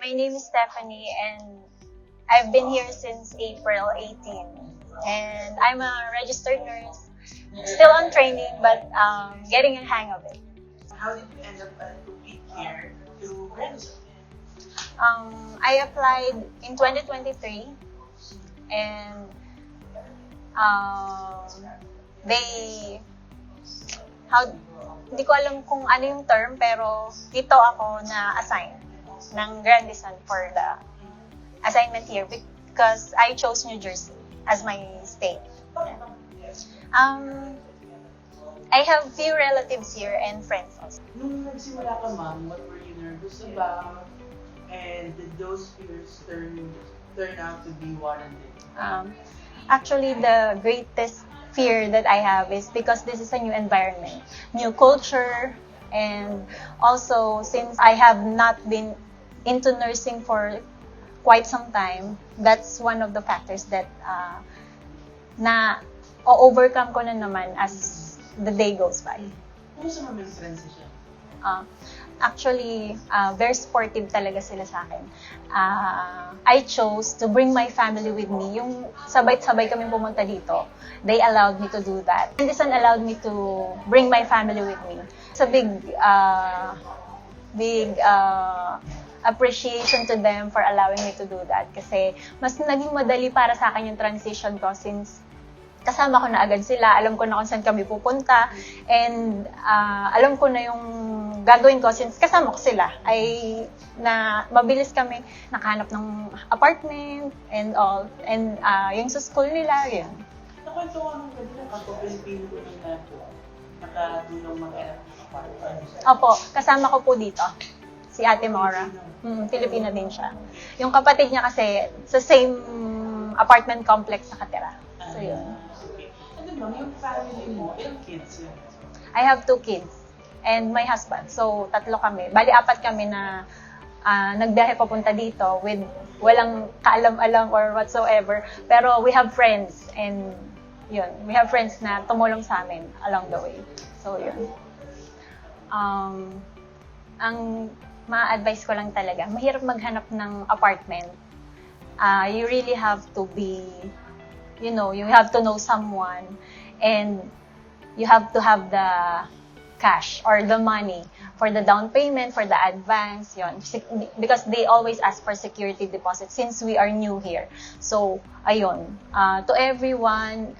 My name is Stephanie and I've been here since April 18. And I'm a registered nurse, still on training but getting a hang of it. How did you end up at Complete Care to register? I applied in 2023 and they hindi ko alam kung ano yung term pero dito ako na assign ng Grandison for the assignment here because I chose New Jersey as my state. I have few relatives here and friends also. Nung nagsimula ka, ma'am, what were you nervous about? And did those fears turn out to be warranted? Actually, the greatest fear that I have is because this is a new environment, new culture, and also since I have not been into nursing for quite some time, that's one of the factors that na overcome ko na naman as the day goes by. Ano sa mga transition? Actually, very sportive talaga sila sa akin. I chose to bring my family with me. Yung sabay-sabay kami pumunta dito, they allowed me to do that. And this one allowed me to bring my family with me. It's a big appreciation to them for allowing me to do that. Kasi mas naging madali para sa akin yung transition ko since kasama ko na agad sila, alam ko na kung saan kami pupunta, and alam ko na yung gagawin ko since kasama ko sila, ay na mabilis kami nakahanap ng apartment and all, and yung sa school nila, yun. Nakwento ko nung kanina kapag Pilipino ko ng nakatulong mag-anak ng apartment. Opo, kasama ko po dito, si Ate Mora. Filipina din siya. Yung kapatid niya kasi sa same apartment complex nakatira. So yun. Ma'am, yung family mo, ilang kids yun? I have 2 kids and my husband. So, 3 kami. Bali, 4 kami na nagbiyahe papunta dito with walang kaalam-alam or whatsoever. Pero we have friends and yun, we have friends na tumulong sa amin along the way. So, yun. Ang ma-advise ko lang talaga, mahirap maghanap ng apartment. You really have to be you have to know someone and you have to have the cash or the money for the down payment, for the advance, yun. Because they always ask for security deposit since we are new here. So, ayun. To everyone,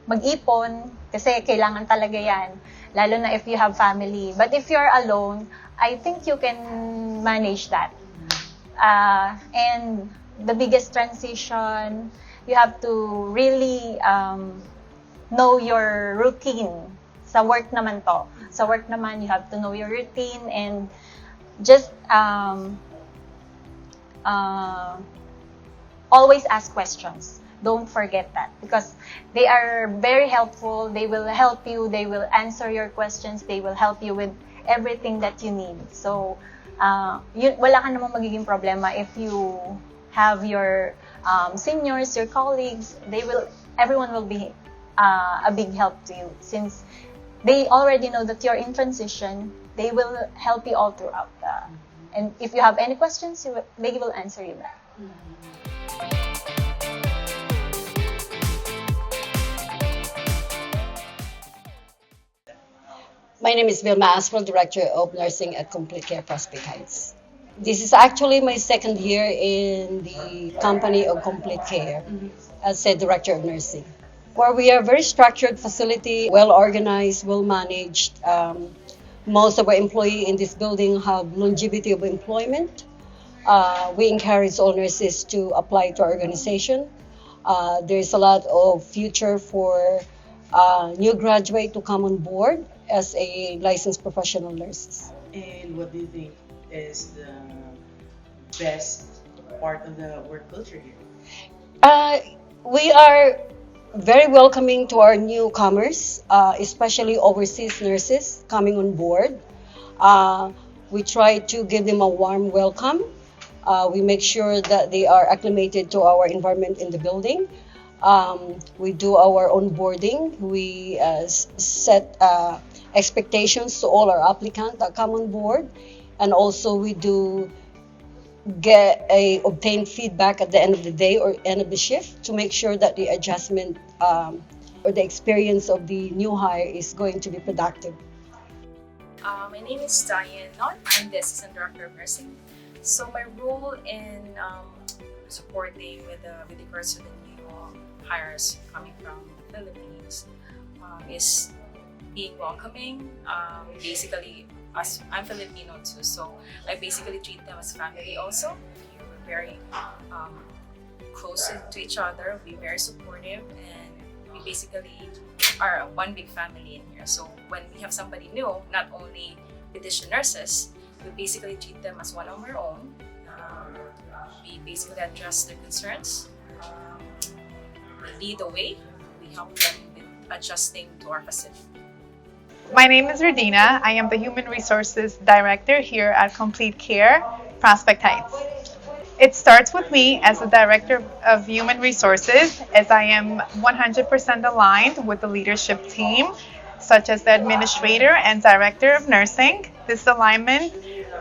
mag-ipon kasi kailangan talaga yan. Lalo na if you have family. But if you're alone, I think you can manage that. And the biggest transition, you have to really know your routine. Sa work naman to. Sa work naman, you have to know your routine and just always ask questions. Don't forget that because they are very helpful. They will help you. They will answer your questions. They will help you with everything that you need. So, wala ka namang magiging problema if you have your seniors, your colleagues, everyone will be a big help to you since they already know that you're in transition. They will help you all throughout. And if you have any questions, they will answer you back. My name is Vilma Aspel, Director of Nursing at Complete Care Prospect Heights. This is actually my second year in the company of Complete Care as a Director of Nursing, where we are a very structured facility, well organized, well managed. Most of our employees in this building have longevity of employment. We encourage all nurses to apply to our organization. There's a lot of future for new graduate to come on board as a licensed professional nurses. And what do you think is the best part of the work culture here? We are very welcoming to our newcomers, especially overseas nurses coming on board. We try to give them a warm welcome. We make sure that they are acclimated to our environment in the building. We do our onboarding. We set expectations to all our applicants that come on board. And also we do obtain feedback at the end of the day or end of the shift to make sure that the adjustment or the experience of the new hire is going to be productive. My name is Diane Non. I'm the Assistant Director of Nursing. So my role in supporting with regards to the new hires coming from the Philippines is being welcoming. Basically, I'm Filipino too, so I basically treat them as family also. We're very close to each other, we're very supportive, and we basically are one big family in here. So when we have somebody new, not only physician nurses, we basically treat them as one of our own. We basically address their concerns, we lead the way, we help them with adjusting to our facility. My name is Radina. I am the Human Resources Director here at Complete Care, Prospect Heights. It starts with me as the Director of Human Resources, as I am 100% aligned with the leadership team, such as the Administrator and Director of Nursing. This alignment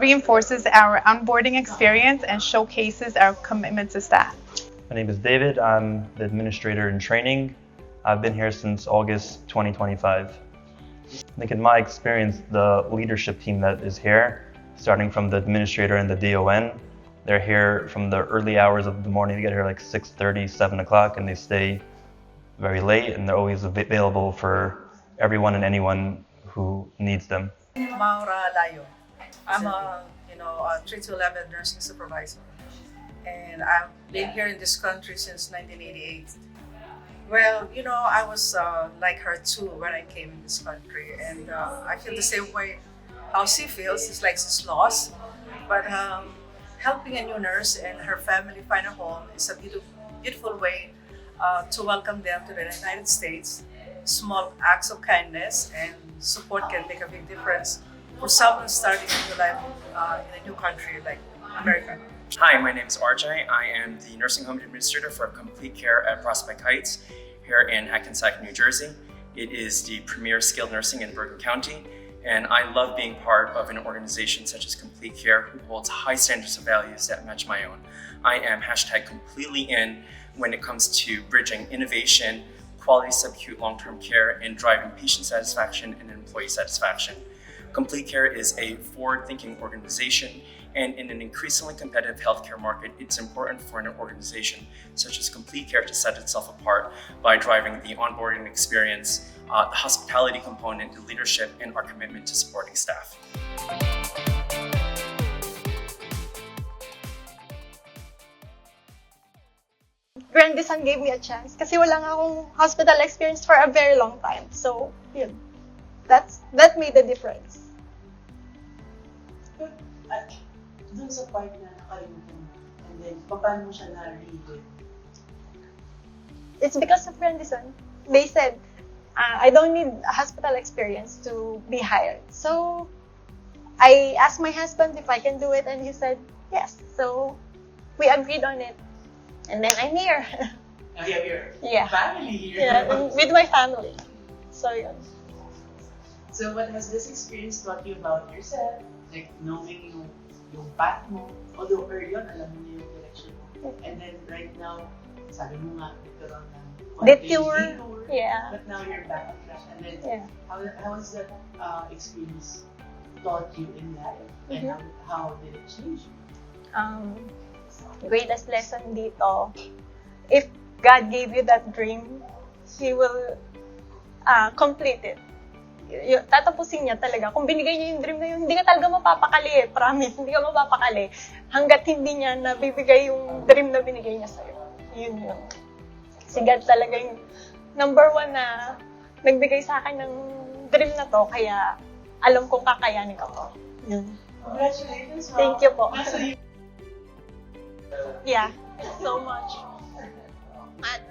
reinforces our onboarding experience and showcases our commitment to staff. My name is David. I'm the Administrator in Training. I've been here since August 2025. I think in my experience, the leadership team that is here, starting from the administrator and the DON, they're here from the early hours of the morning. They get here like 6:30, 7 o'clock, and they stay very late, and they're always available for everyone and anyone who needs them. Maura Layo. I'm a 3 to 11 nursing supervisor, and I've been here in this country since 1988. Well, I was like her too when I came in this country, and I feel the same way how she feels. It's like she's lost, but helping a new nurse and her family find a home is a beautiful way to welcome them to the United States. Small acts of kindness and support can make a big difference for someone starting a new life in a new country like America. Hi, my name is RJ. I am the Nursing Home Administrator for Complete Care at Prospect Heights here in Hackensack, New Jersey. It is the premier skilled nursing in Bergen County, and I love being part of an organization such as Complete Care, who holds high standards of values that match my own. I am #completely in when it comes to bridging innovation, quality subacute long-term care, and driving patient satisfaction and employee satisfaction. Complete Care is a forward-thinking organization, and in an increasingly competitive healthcare market, it's important for an organization such as Complete Care to set itself apart by driving the onboarding experience, the hospitality component, the leadership, and our commitment to supporting staff. Grandison gave me a chance kasi wala nga akong hospital experience for a very long time. So, yun. That made the difference. Dun sa part na nakalimutan mo, and then paano mo siya na-read? It's because of Grandison. They said, I don't need a hospital experience to be hired. So, I asked my husband if I can do it, and he said, yes. So, we agreed on it. And then I'm here. Your family here. Yeah, with my family. So, yun. So what has this experience taught you about yourself? Like knowing yung path mo, although early on, alam mo na yung direction mo. And then right now, sabi mo nga, nagkaroon ng Detour. Yeah. But now you're back on track. And then, Yeah. how has that experience taught you in life? And how did it change you? Greatest lesson dito, if God gave you that dream, He will complete it. Tatapusin niya talaga. Kung binigay niya yung dream na yun, hindi ka talaga mapapakali. Promise, hindi ka mapapakali. Hanggat hindi niya nabibigay yung dream na binigay niya sa'yo. Yun yun. Si God talaga yung number 1 na nagbigay sa akin ng dream na to, kaya alam kong kakayanin ko to. Yun. Congratulations, Mom. Thank you po. Yeah, so much. At